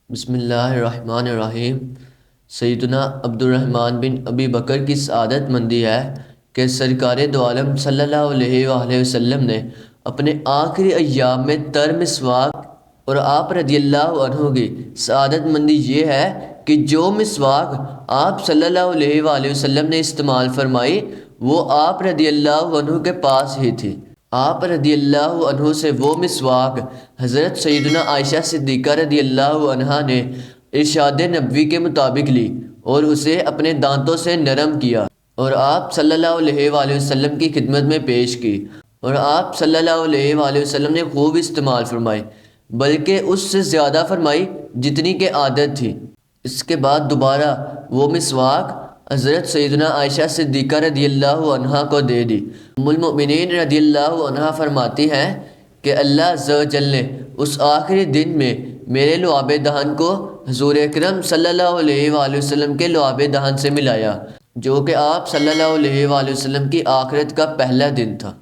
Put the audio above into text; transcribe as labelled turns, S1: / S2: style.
S1: بسم اللہ الرحمن الرحیم۔ سیدنا عبد الرحمن بن ابی بکر کی سعادت مندی ہے کہ سرکار دو عالم صلی اللہ علیہ وآلہ وسلم نے اپنے آخری ایام میں تر مسواک، اور آپ رضی اللہ عنہ کی سعادت مندی یہ ہے کہ جو مسواک آپ صلی اللہ علیہ وآلہ وسلم نے استعمال فرمائی وہ آپ رضی اللہ عنہ کے پاس ہی تھی۔ آپ رضی اللہ عنہ سے وہ مسواک حضرت سیدنا عائشہ صدیقہ رضی اللہ عنہا نے ارشاد نبوی کے مطابق لی اور اسے اپنے دانتوں سے نرم کیا اور آپ صلی اللہ علیہ وآلہ وسلم کی خدمت میں پیش کی، اور آپ صلی اللہ علیہ وآلہ وسلم نے خوب استعمال فرمائی، بلکہ اس سے زیادہ فرمائی جتنی کہ عادت تھی۔ اس کے بعد دوبارہ وہ مسواک حضرت سیدنا عائشہ صدیقہ رضی اللہ عنہا کو دے دی۔ ام المؤمنین رضی اللہ عنہا فرماتی ہیں کہ اللہ عز و جل نے اس آخری دن میں میرے لعاب دہن کو حضور اکرم صلی اللہ علیہ وآلہ وسلم کے لعاب دہن سے ملایا، جو کہ آپ صلی اللہ علیہ وآلہ وسلم کی آخرت کا پہلا دن تھا۔